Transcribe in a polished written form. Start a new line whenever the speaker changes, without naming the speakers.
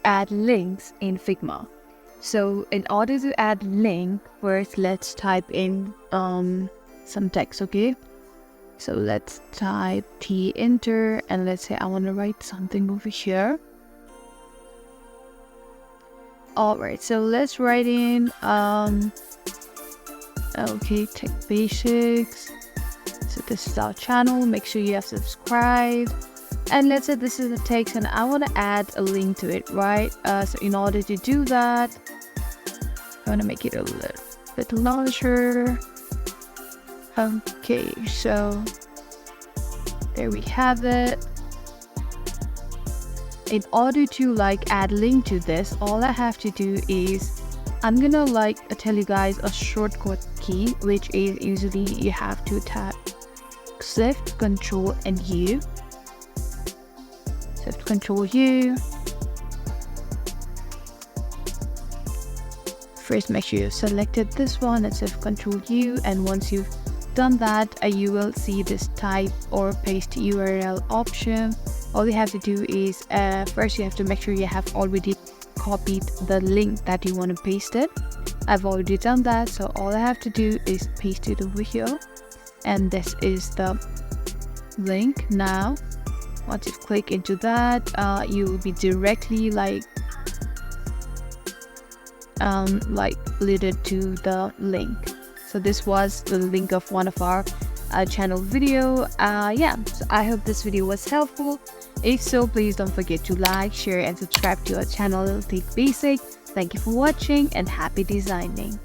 add links in Figma. So in order to add link, first let's type in some text, okay? So let's type T enter, and let's say I want to write something over here. Alright, so let's write in okay, tech basics. So this is our channel, make sure you have subscribed. And let's say this is the text and I want to add a link to it, right? So in order to do that, I want to make it a little bit larger. Okay, so there we have it. In order to add link to this, all I have to do is I'm gonna tell you guys a shortcut key, which is usually you have to tap Shift, Control, and U. Shift, Control, U. First, make sure you've selected this one and Shift, Control, U. And once you've done that, you will see this type or paste URL option. All you have to do is first you have to make sure you have already copied the link that you want to paste it. I've already done that, so all I have to do is paste it over here, and this is the link. Now once you click into that, you will be directly leaded to the link. So this was the link of one of our channel video. Yeah, so I hope this video was helpful. If so, please don't forget to like, share, and subscribe to our channel, Tech Basic. Thank you for watching and happy designing.